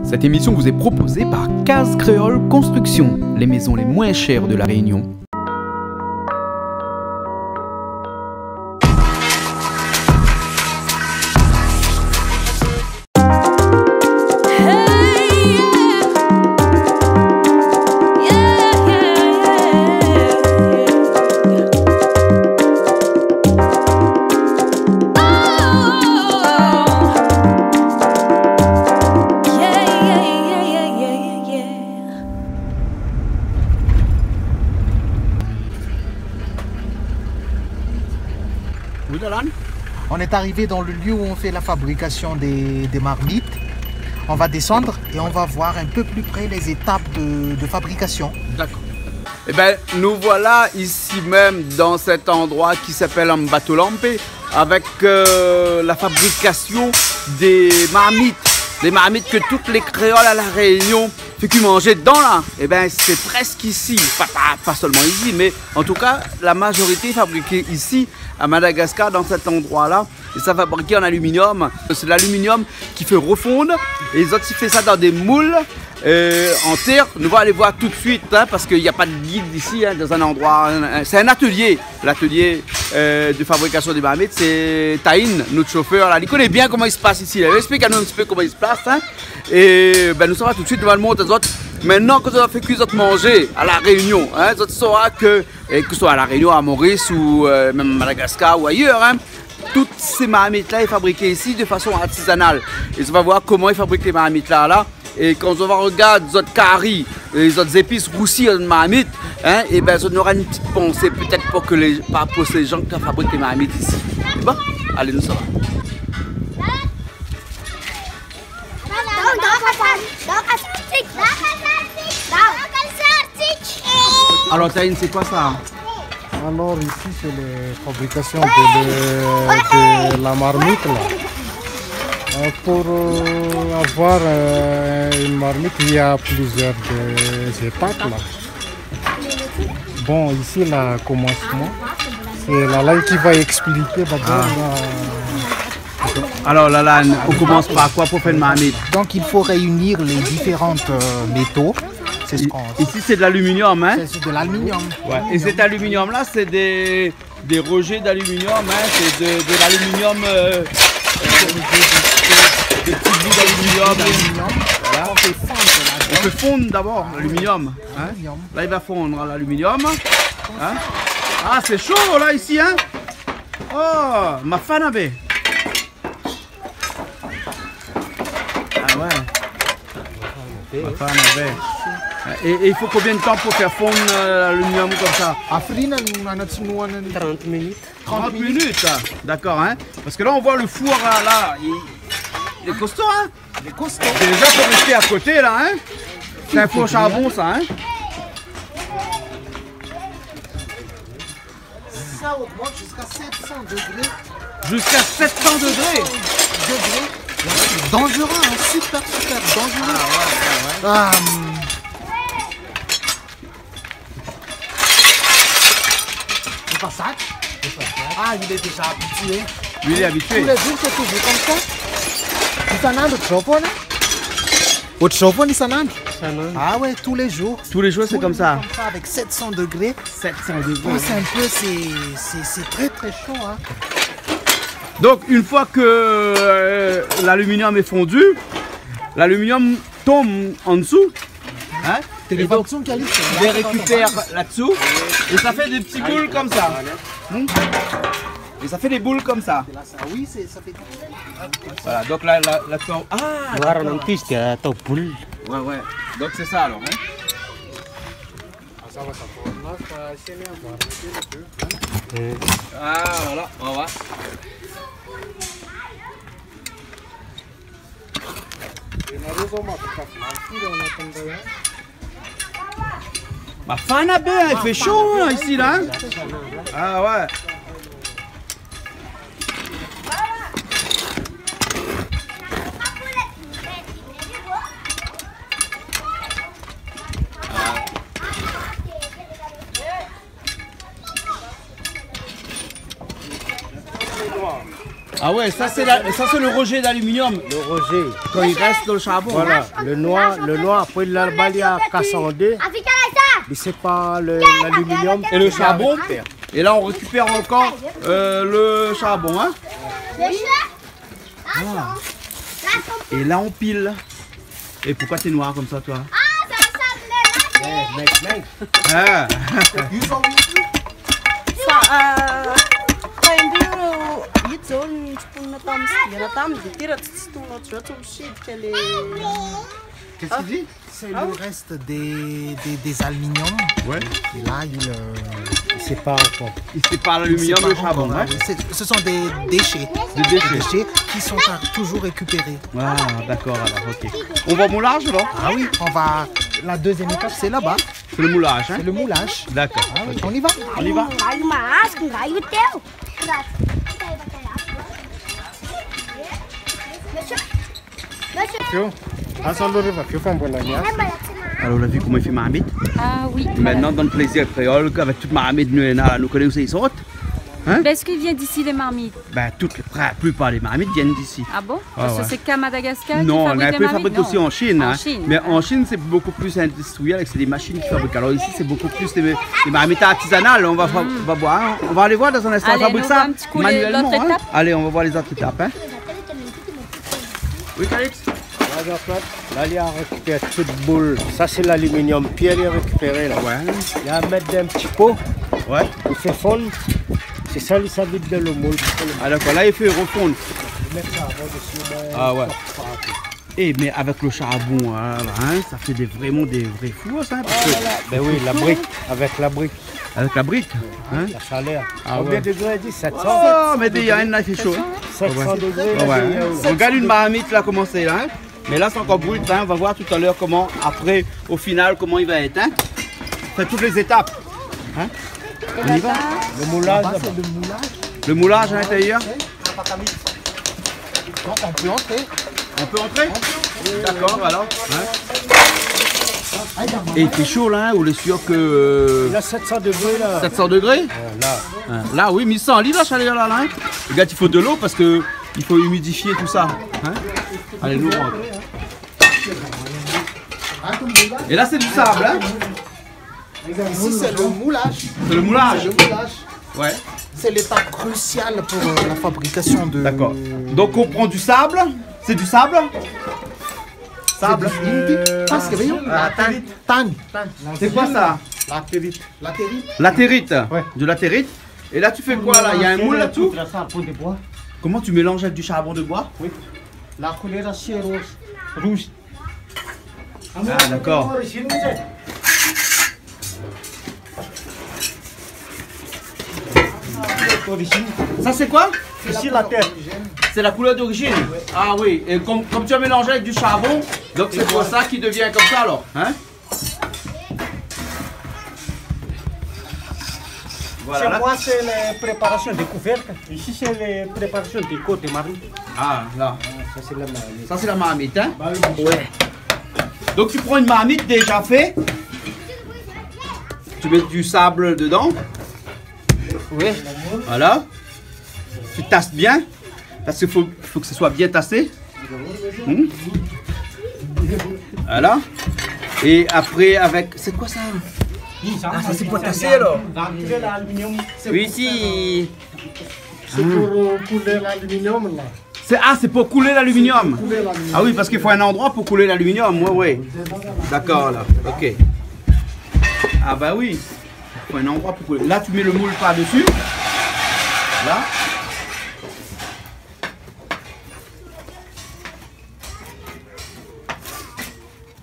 Cette émission vous est proposée par Case Créole Construction, les maisons les moins chères de la Réunion. On est arrivé dans le lieu où on fait la fabrication des marmites. On va descendre et on va voir un peu plus près les étapes de fabrication. D'accord. Eh bien, nous voilà ici même dans cet endroit qui s'appelle Mbatolampe avec la fabrication des marmites. Des marmites que toutes les créoles à la Réunion fait que manger dedans là. Eh bien, c'est presque ici. Pas seulement ici, mais en tout cas, la majorité est fabriquée ici à Madagascar, dans cet endroit-là. Et ça fabriqué en aluminium. C'est l'aluminium qui fait refondre. Et ils ont fait ça dans des moules en terre. Nous allons aller voir tout de suite, hein, parce qu'il n'y a pas de guide ici, hein, dans un endroit. C'est un atelier. L'atelier de fabrication des marmites, c'est Taïn, notre chauffeur. Là. Il connaît bien comment il se passe ici. Il explique à nous un petit peu comment il se passe. Hein. Et ben, nous saurons tout de suite, nous allons le montrer aux autres. Maintenant que vous avez fait cuire manger à la Réunion, hein, vous saurez que ce soit à la Réunion, à Maurice ou même à Madagascar ou ailleurs, hein, toutes ces marmites-là sont fabriquées ici de façon artisanale. Et on va voir comment ils fabriquent les marmites-là. Là. Et quand on va regarder les autres caries, les autres épices roussies de marmites, hein, et ben on aura une petite pensée peut-être pour ces gens qui fabriquent les marmites ici. Bon, allez, nous ça va. Alors Taïn, c'est quoi ça? Alors ici c'est la fabrication de la marmite là. Pour avoir une marmite, il y a plusieurs étapes là. Bon, ici le commencement, c'est la laine qui va expliquer d'abord. Alors la laine, on commence par quoi pour faire une marmite? Donc il faut réunir les différents métaux. Ici c'est de l'aluminium, hein? C'est de l'aluminium. Ouais. Et cet aluminium là, c'est des rejets d'aluminium, hein? C'est de l'aluminium, des petits bouts d'aluminium. Voilà. On fait fondre là-dedans. On fait fondre d'abord l'aluminium. Hein? Là il va fondre l'aluminium. Hein? Ah c'est chaud là ici, hein? Oh, ma fan avait. Ah ouais. Ma fan avait. Et il faut combien de temps pour faire fondre l'aluminium comme ça? 30 minutes. 30 minutes, d'accord, hein? Parce que là on voit le four là, il est costaud, hein? Il est costaud. Déjà faut rester à côté là, hein? C'est un four charbon ça, hein? Ça augmente jusqu'à 700 degrés. Jusqu'à 700 degrés? Dangereux, hein? Super dangereux. Ah ouais. C'est pas ça? Ah, il est déjà habitué. Lui il est habitué. Tous les jours, c'est toujours comme ça. Tu s'en as autre chauffe-eau, là? Autre chauffe-eau, il s'en a? Ah ouais, tous les jours. Tous les jours c'est comme ça? Avec 700 degrés. 700 degrés. C'est un peu, c'est très très chaud, hein. Donc une fois que l'aluminium est fondu, l'aluminium tombe en dessous. Hein? Et donc, on les récupère là-dessous et ça fait des petits boules comme ça. Et ça fait des boules comme ça. Oui, ça fait. Voilà, donc là, la forme. Ah! boule. Ouais, ouais. Donc c'est ça alors. Hein? Ah, voilà, on va voir. Ma fan à bain, il fait chaud hein, ici là. Hein? Ah ouais. Ah ouais, ça c'est le rejet d'aluminium. Le rejet. Quand il reste dans le charbon. Voilà, le noir, après la balia casse en deux. Mais c'est pas l'aluminium. Et le charbon. Et là on récupère encore le charbon. Hein. Ah. Et là on pile. Et pourquoi t'es noir comme ça toi? Ah. Qu'est-ce qu'il dit? C'est le reste des aluminiums. Ouais. Et là, il sépare encore. Il sépare l'aluminium et le charbon. Hein? Ce sont des déchets. Des déchets qui sont toujours récupérés. Ah, d'accord, alors, ok. On va au moulage, alors? Ah oui, on va. La deuxième étape, c'est là-bas. C'est le moulage, hein? C'est le moulage. D'accord. Ah oui, on y va. On y va. Alors, on a vu comment il fait marmite. Ah oui. Maintenant, dans le plaisir créole, avec toute marmite, nous connaissons les autres. Hein? Ben, est-ce qu'ils viennent d'ici les marmites? Ben, la plupart des marmites viennent d'ici. Ah bon? Ah, Parce que ouais. c'est qu'à Madagascar Non, qu'ils on a un peu fabriquent fabriqué aussi en Chine. En Hein. Chine. Mais en Chine, c'est beaucoup plus industriel et c'est des machines qui fabriquent. Alors ici, c'est beaucoup plus des marmites artisanales. On va voir. Hein. On va aller voir dans un instant. Allez, On fabrique nous ça voir un petit coup manuellement. l'autre Hein. étape. Allez, on va voir les autres étapes. Hein. Oui, Calix? Là, il y a récupéré toute boule. Ça, c'est l'aluminium. Pierre, il a récupéré là. Ouais. Il y a à mettre un petit pot. Ouais. Il fait fondre. C'est ça, il s'habille de le moule. Ah, d'accord. Là, il fait refondre. Ah, ouais. Et mais avec le charbon, hein, ça fait vraiment des vrais fours, ça. Parce que, Ben oui, la brique. Avec la brique. avec la brique. Hein. La chaleur. Ah Combien ouais. de degrés dit 700. Oh, mais il y a un il fait chaud. 700 degrés. Ouais. Regarde une marmite là comment c'est là. Hein. Mais là c'est encore brut. Hein. On va voir tout à l'heure comment, après, au final, comment il va être. Hein. Fait toutes les étapes. Hein. On y va. Le moulage. Là-bas, c'est le moulage. Le moulage à l'intérieur. Donc, on peut entrer. On peut entrer. D'accord, alors. Hein. Et il fait chaud là, hein, on est sûr que... Il a 700 degrés là. 700 degrés. Là. Hein. Là, oui, 1100 litres la chaleur là. Hein. Regarde, il faut de l'eau parce que il faut humidifier tout ça. Hein. Allez, nous rentre. Et là, c'est du sable. Hein. Ici, c'est le moulage. C'est le moulage. C'est le moulage. Ouais. C'est l'étape cruciale pour la fabrication de... D'accord. Donc, on prend du sable. C'est du sable. Sable. Qu'est-ce que veut Ah, Tan. C'est quoi ça? La territe. La territe. Latérite. Ouais. De latérite. Et là, tu fais quoi là? Il y a un moule là-dessous? de bois. Comment tu mélanges avec du charbon de bois? La couleur c'est rouge. Ah, d'accord. Ça, c'est quoi? Ici la terre. C'est la couleur d'origine. Ah oui. Et comme tu as mélangé avec du charbon, donc c'est pour ça qu'il devient comme ça alors. Hein? Voilà. Là. Moi, c'est les préparations des couvercles. Ici, c'est les préparations des côtes de marmite. Ah, là. Ça, c'est la marmite. Ça, c'est la marmite, hein? Ouais. Donc, tu prends une marmite déjà faite. Tu mets du sable dedans. Oui. Voilà. Tu tasses bien. Parce qu'il faut que ce soit bien tassé. Voilà. Et après, avec... C'est quoi ça? Ah, ça c'est pour tasser alors? Oui, ici. C'est pour couler l'aluminium là. C'est pour couler l'aluminium. Ah oui, parce qu'il faut un endroit pour couler l'aluminium. Ouais. D'accord, là. Ok. Ah bah oui. Il faut un endroit pour couler. Là, tu mets le moule par-dessus. Là.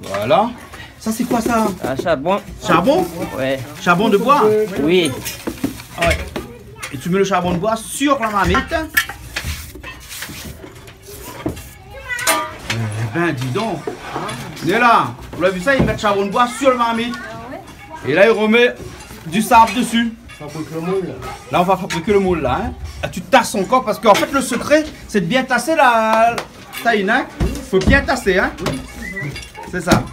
Voilà. Ça, c'est quoi ça? Un charbon. Charbon? Ouais. Charbon de bois? Oui. Ah ouais. Et tu mets le charbon de bois sur la marmite. Eh ben, dis donc. Et là, vous l'avez vu ça, ils mettent le charbon de bois sur le marmite. Et là, ils remettent du sable dessus. Là, on va fabriquer le moule, là. Hein. Là, tu tasses encore parce qu'en fait, le secret, c'est de bien tasser la taille. Hein. Faut bien tasser, hein. C'est ça.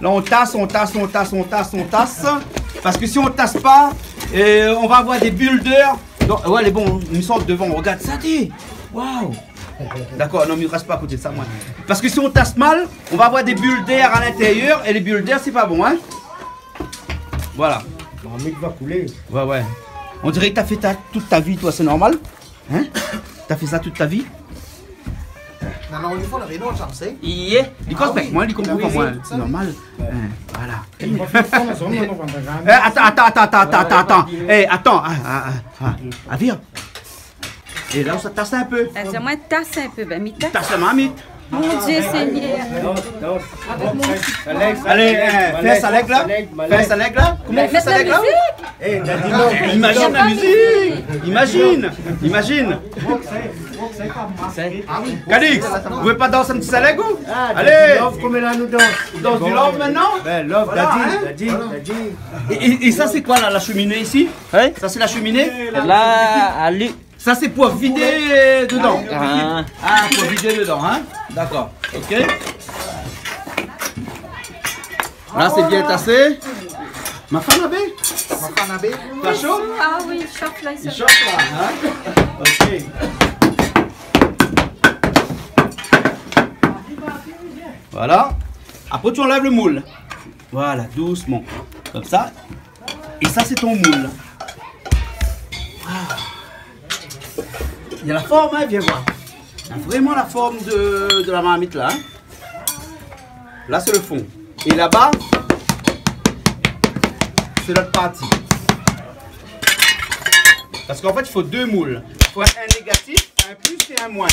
Là, on tasse. Parce que si on ne tasse pas, on va avoir des bulles d'air Donc, ouais, elle est bon, il me semble devant, regarde ça, t'es. Waouh. D'accord, non mais il ne reste pas à côté de ça, moi. Parce que si on tasse mal, on va avoir des bulles d'air à l'intérieur, et les bulles d'air, c'est pas bon, hein. Voilà. La marmite va couler. Ouais, ouais. On dirait que t'as fait toute ta vie, toi, c'est normal? Hein? T'as fait ça toute ta vie? Non, non, il faut le réno, j'en sais. Il comprend oui. moi, il comprend pas moi. Oui, C'est normal. Voilà. Eh, Attends. Eh, attends. Viens. Et là, on se tasse un peu. Elle dit, moi, tasse un peu. Ben, mi tasse. Tasse la marmite. Mon Dieu, Seigneur. Allez, fais ça leg là. Fais ça leg là. Comment on fait ça leg là? Imagine la musique. Imagine. Cadix, vous pouvez pas danser un petit salego? Allez. Comme là nous danse. Danse du love maintenant? Love, Voilà, daddy. Et ça c'est quoi là, la cheminée ici? Ça c'est la cheminée? Là, allez. Ça c'est pour vider dedans. Ah. Pour vider dedans, hein? D'accord, ok. Là c'est bien tassé. Ma femme avait? T'as chaud? Ah oui, il chauffe là, Il ça. chauffe là, hein? Ok. Voilà. Après tu enlèves le moule. Voilà, doucement. Comme ça. Et ça c'est ton moule. Il y a la forme, hein, viens voir. Il y a vraiment la forme de la marmite là. Hein. Là c'est le fond. Et là-bas, c'est l'autre partie. Parce qu'en fait il faut deux moules. Il faut un négatif, un plus et un moins.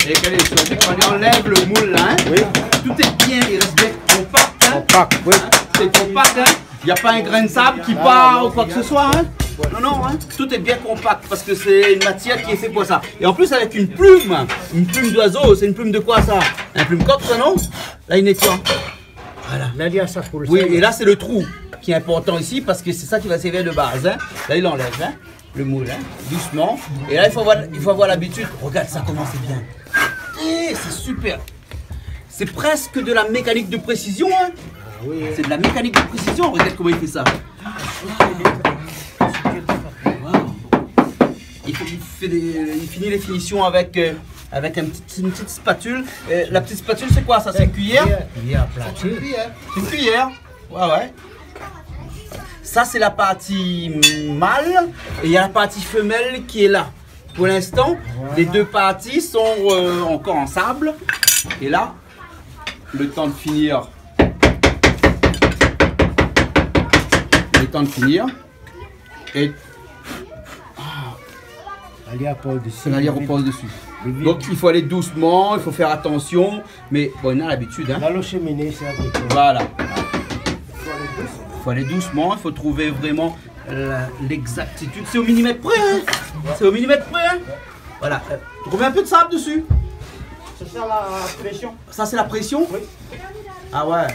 Et quand on enlève le moule là, hein, oui. Tout est bien, il reste bien compact. Hein. Compact, oui. C'est compact, hein. Il n'y a pas un grain de sable qui part ou quoi que ce soit. Hein. Non, hein. Tout est bien compact parce que c'est une matière qui est faite pour ça. Et en plus avec une plume d'oiseau, c'est une plume de quoi ça? Un plume coq ça non? Là il nettoie. Voilà. Là il y a ça pour le Oui, et là c'est le trou qui est important ici parce que c'est ça qui va servir de base. Hein. Là il enlève hein, le moule, hein, doucement. Et là il faut avoir l'habitude. Regarde ça comment c'est bien. C'est super. C'est presque de la mécanique de précision. Hein. Oui. C'est de la mécanique de précision. Regarde comment il fait ça. Il finit les finitions avec une petite spatule. La petite spatule, c'est quoi ça? C'est une cuillère? C'est une cuillère. Ouais. Ça, c'est la partie mâle et il y a la partie femelle qui est là. Pour l'instant, les deux parties sont encore en sable. Et là, le temps de finir. Et l'allié repose dessus. Donc il faut aller doucement, il faut faire attention, mais bon, on a l'habitude. Hein. Là, le cheminée, c'est avec. Voilà. Il faut aller doucement, il faut trouver vraiment l'exactitude. C'est au millimètre près. Hein. C'est au millimètre près. Hein. Voilà. Tu remets un peu de sable dessus. C'est ça la pression? Ça, c'est la pression? Oui. Ah ouais.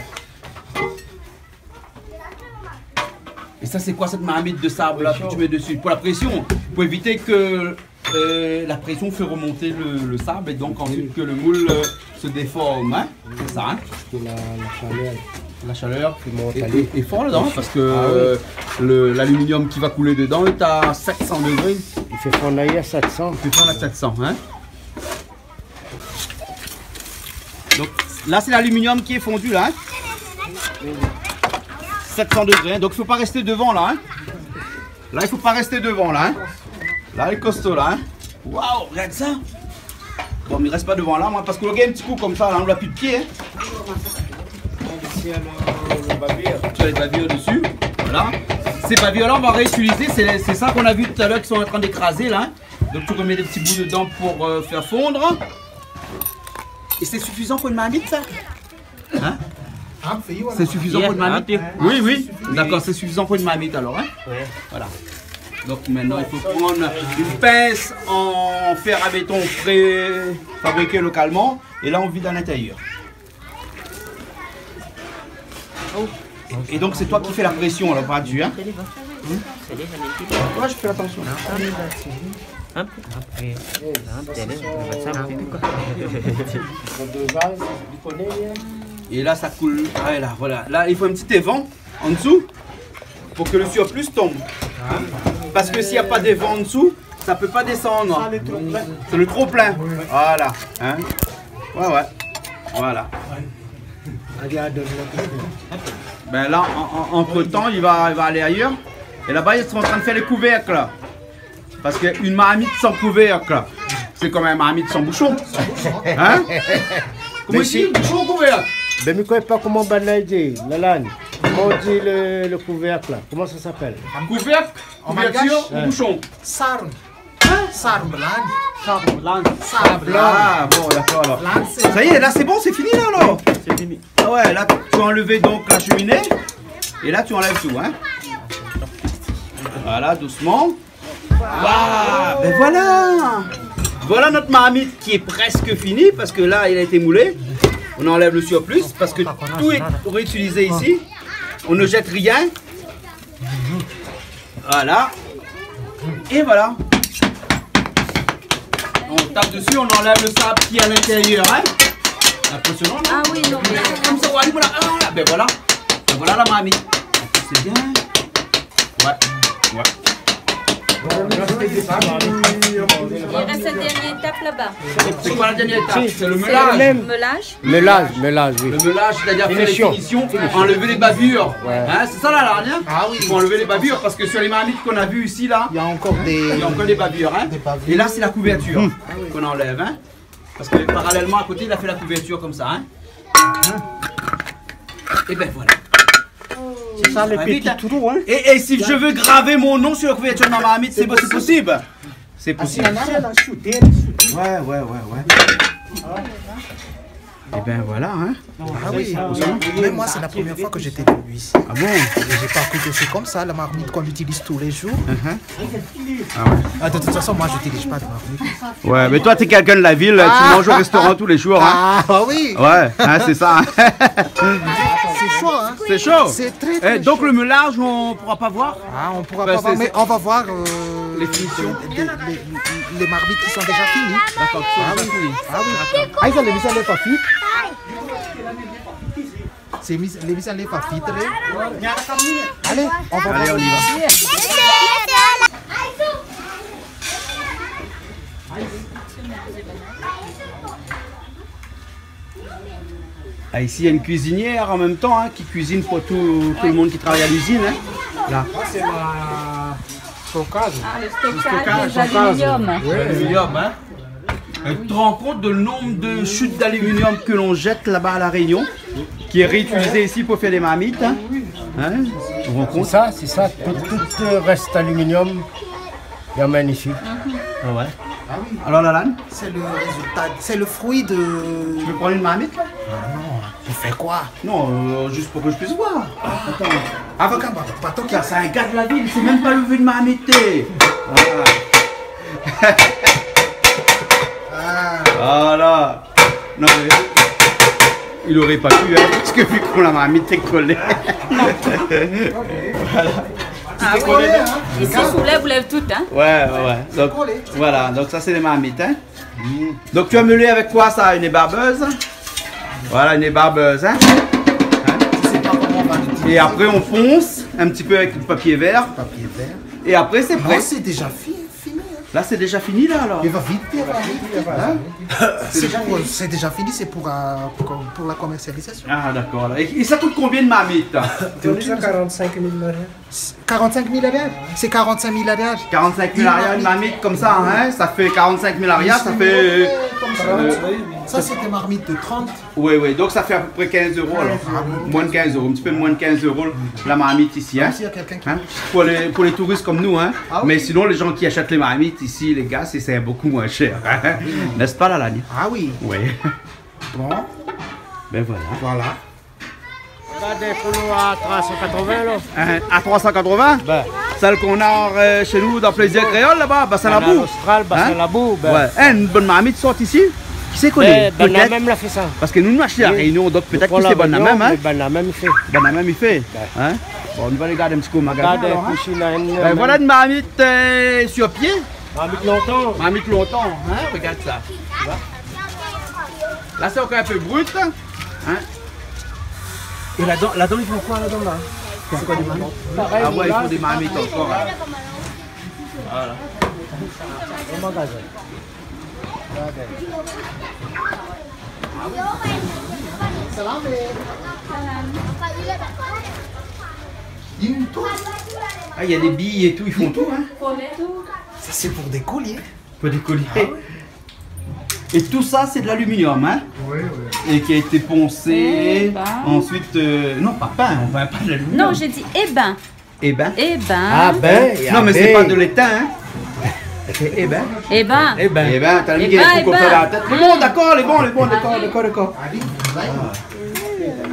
Et ça, c'est quoi cette marmite de sable là que tu mets dessus? Pour la pression, pour éviter que la pression fait remonter le sable et donc ensuite que le moule se déforme. Hein? C'est ça. Hein? La chaleur est fort dedans parce que l'aluminium qui va couler dedans est à 700 degrés. Il fait fondre à 700. Il fait fondre à 700. Hein? Donc là, c'est l'aluminium qui est fondu là. Hein? 700 degrés, donc il ne faut pas rester devant là. Hein. Là, il ne faut pas rester devant là. Hein. Là, il est costaud là. Hein. Waouh, regarde ça. Bon, mais il ne reste pas devant là, moi, parce que le gars, un petit coup comme ça, là, on n'a plus de pied. Hein. Tu as les bavures dessus. Voilà. Ces bavures là, on va réutiliser. C'est ça qu'on a vu tout à l'heure qui sont en train d'écraser là. Donc, tu remets des petits bouts dedans pour faire fondre. Et c'est suffisant pour une marmite ça? Hein? C'est suffisant pour une marmite? Oui. D'accord, c'est suffisant pour une marmite alors. Hein? Voilà. Donc maintenant, il faut prendre une pince en fer à béton fabriqué localement. Et là, on vide à l'intérieur. Et donc, c'est toi qui fais la pression là, par-dessus. Hein? Ouais, je fais attention. Et là, ça coule. Ah, voilà. Là, il faut un petit évent en dessous pour que le surplus tombe. parce que s'il n'y a pas des vents en dessous, ça peut pas descendre. C'est le trop plein. Voilà. Hein? Ouais. Voilà. Ben là, entre temps, il va aller ailleurs. Et là-bas, ils sont en train de faire les couvercles. Parce qu'une marmite sans couvercle, c'est comme une marmite sans bouchon. Hein? Comment ici, bouchon ou couvercle? Ben, je ne connais pas comment on dit, la lagne. Comment on dit le couvercle là? Comment ça s'appelle? Couvercle, couverture ou bouchon? Sarm. Sarm, Ah bon, d'accord alors. Ça y est, là c'est bon, c'est fini là alors? C'est fini. Ah ouais, là tu as enlevé donc la cheminée. Et là tu enlèves tout, hein? Voilà, doucement. Waouh, ben voilà! Voilà notre marmite qui est presque finie parce que là il a été moulé. On enlève le surplus parce que tout est réutilisé ici. On ne jette rien. Voilà. Et voilà. On tape dessus, on enlève le sable qui est à l'intérieur. Hein? Impressionnant, non? Ah oui, non. Comme ça, voilà. Ah, ben voilà. Ben voilà la marmite. C'est bien. Ouais. Il reste la dernière étape là-bas. C'est quoi la dernière étape? C'est le C'est meulage. le melage. Mélange, oui. Le meulage, c'est-à-dire faire les Finition. finitions, enlever les bavures. Hein, c'est ça là, là, hein? Ah oui. Il faut enlever les bavures parce que sur les marmites qu'on a vues ici, là, Il y a encore il y a des... encore des bavures. Hein? Des bavures. Et là, c'est la couverture qu'on enlève. Hein? Parce que parallèlement à côté, il a fait la couverture comme ça. Hein? Et ben voilà. C'est ça les Ah, petits vite, hein. trous, hein? Et si je veux graver mon nom sur la couverture de ma marmite, c'est possible? C'est possible. Ouais. Et ben voilà, hein. Ah oui, mais moi c'est la première fois que j'étais venu ici. Ah bon? J'ai pas cru que c'est comme ça, la marmite qu'on utilise tous les jours. Ah ouais. Ah, de toute façon, moi je n'utilise pas de marmite. Ouais, mais toi, t'es quelqu'un de la ville, tu manges au restaurant tous les jours, hein. Ah oui, Ouais, hein, c'est ça. Hein. c'est chaud, hein. C'est chaud. C'est très Donc chaud. le meulage, on pourra pas voir? Ah, on pourra Ben, pas voir, c'est- mais on va voir Les finitions. les marmites qui sont déjà finies. D'accord, Ah oui. Ah, ils ont les mises à l'effet fit. C'est les mises à l'effet fit. Allez, on va voir. Allez, on y va. Ah, ici, il y a une cuisinière en même temps hein, qui cuisine pour tout le monde qui travaille à l'usine. Hein. Là. C'est ma stockage. Ah, le stockage des aluminium. L'aluminium, hein. Tu te rends compte de le nombre de chutes d'aluminium que l'on jette là-bas à La Réunion, qui est réutilisé ici pour faire des marmites. Hein. Hein? Tu te rends compte? C'est ça, tout reste aluminium. Bien magnifique. Ah ouais. Alors Lalanne, C'est le résultat, c'est le fruit de... tu veux prendre une marmite? Non, tu fais quoi? Non, juste pour que je puisse voir. Attends. Avocat, pas toi qui Car c'est un gars de la ville, c'est même pas levé de marmite. Voilà. Non mais il aurait pas pu, hein, parce que vu qu'on la marmite est collée. Ah oui. Ici, vous lève tout, hein. Ouais. Donc, voilà, donc ça c'est les marmites. Hein. Donc tu as meulé avec quoi ça? Une ébarbeuse? Voilà, une ébarbeuse. Hein. Et après on ponce un petit peu avec du papier vert. papier vert. Et après c'est prêt. Non, c'est déjà fini. Là c'est déjà fini là alors. Il va vite. C'est déjà fini, c'est pour la commercialisation. Ah d'accord. Et ça coûte combien de marmites? 45 000 € 45 000 arrières. C'est 45 000 arrières. 45 000 arrières une marmite comme ça, hein? Ça fait 45 000 arrières, ça fait... Ça, c'est des marmites de 30. Oui, donc ça fait à peu près 15 € alors. Moins de 15 €, un petit peu moins de 15 € la marmite ici, hein? S'il y a quelqu'un qui... Hein? Pour les touristes comme nous, hein? Mais sinon, les gens qui achètent les marmites ici, les gars, c'est beaucoup moins cher, hein? N'est-ce pas, la lagne? Ah oui. Oui. Bon, Ben voilà. voilà. Des poulots à 380 là. À 380? Ben, Celle qu'on a chez nous dans Plaisir Créole là-bas, Bassin la Boue. Austral, Bassin la Boue. Ouais. Une bonne marmite sort ici. Qui c'est connaît? Ben la même l'a fait ça. Parce que nous, nous achetons à la Réunion, donc peut-être que c'est bonne la même, hein? Ben la même fait. Ben la même il fait. Hein? Bon, on va regarder un petit peu au magasin. Regarde, alors, hein? couchine à une. Ben, voilà une marmite sur pied. Marmite longtemps. Marmite longtemps. Hein? Regarde ça. Tu vois? Là, c'est encore un peu brut. Hein? Et là-dedans, ils font quoi là-dedans là? C'est quoi des marmites? Ah ouais, ils font des marmites encore. Hein? Voilà. Au magasin. Ah, il y a des billes et tout, ils font tout, hein. Ça, c'est pour des colliers. Pour des colliers. Et tout ça, c'est de l'aluminium, hein. Oui, oui. Et qui a été poncé. Eh ben. Ensuite, non, pas peint, on peint pas de l'aluminium. Non, j'ai dit eh ben. Eh ben. Eh ben. Ah ben, Non, mais c'est pas de l'étain, hein. Eh ben. Eh ben. Eh ben, t'as mis Eh des ben, trucs eh comme ça ben. dans la tête. Les bons, d'accord, les bons, d'accord.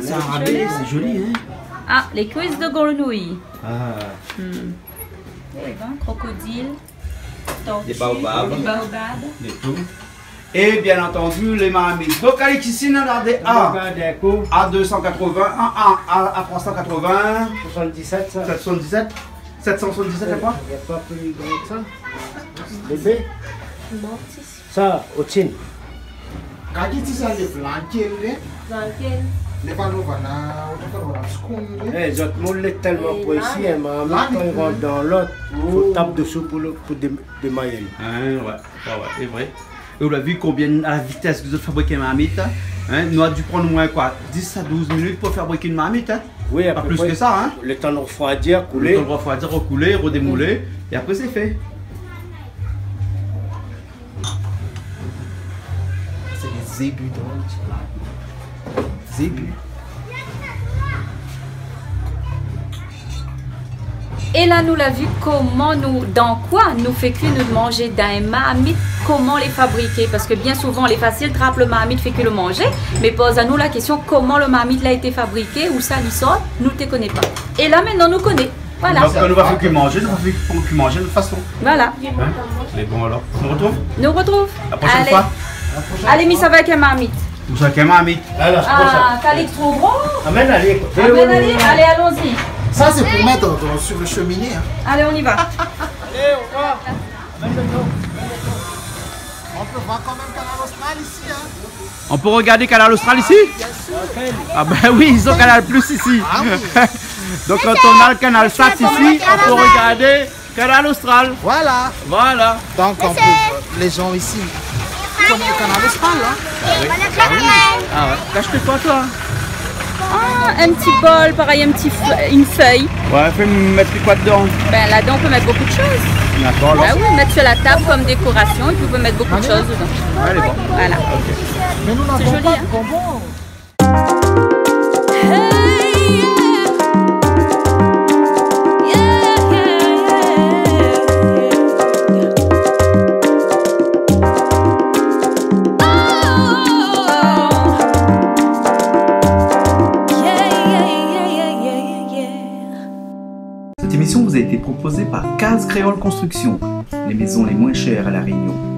C'est un rabais, c'est joli, hein. Ah, les cuisses de grenouille. Ah. Eh ben, crocodile. Tortue, Des baobabs. Des baobabs. Et tout. Et bien entendu, les marmites. Donc, allez, ici, on a des A. A 280, A 380, 77, ça. 777, 777, je crois. Il n'y a pas plus grand que ça. Bébé. Ça, au chin. Quand tu dis ça, les blancs, les panneaux, Eh, j'autre monde est tellement précis, hein, mais quand il rentre dans l'autre, il faut taper dessous pour démailler. Ouais, c'est vrai. Et on a vu combien, à la vitesse que vous fabriquez une marmite, hein, nous a dû prendre moins quoi, 10 à 12 minutes pour fabriquer une marmite, hein. Oui, Pas plus que ça, hein. Le temps de refroidir, Le couler. temps de refroidir, recouler, redémouler, et après c'est fait. C'est des ébus donc. Zébus. Et là, nous l'a vu comment nous, dans quoi nous fait cuire nous de manger d'un marmite, comment les fabriquer. Parce que bien souvent, les faciles trappent le marmite, fait que le manger. Mais pose à nous la question comment le marmite a été fabriqué, où ça lui sort, nous ne te connaît pas. Et là, maintenant, nous connaît. Voilà. Donc on va faire que manger, nous va faire que manger de toute façon. Voilà. Hein? C'est bon alors. On se retrouve Nous retrouve. la prochaine Allez. fois. Allez, mis ça avec un marmite. Vous savez qu'un marmite. Alors, c'est pour ça. Ah, Calix trop gros. Amène, allez. Amène, allez, allez, allons-y. Ça, c'est pour mettre sur le cheminée. Hein. Allez, on y va. On peut voir quand même Canal Austral ici. Hein. On peut regarder Canal Austral ici? Ah ben oui, ils ont Canal Plus ici. Ah oui. Donc quand on a le Canal Sat ici, on peut regarder Canal Austral. Voilà. Voilà. Donc, on peut, les gens ici connaissent le Canal Austral. Hein. Ah ouais. Cache-toi toi. Ah, un petit bol, pareil, une feuille. Ouais, fais mettre quoi dedans? Ben là-dedans, on peut mettre beaucoup de choses. D'accord. Bah oui, mettre sur la table comme décoration et puis on peut mettre beaucoup de choses dedans. Allez, bon. Voilà. Mais nous C'est n'avons joli, pas hein. de bonbons. Cette émission vous a été proposée par Case Créole Construction, les maisons les moins chères à La Réunion.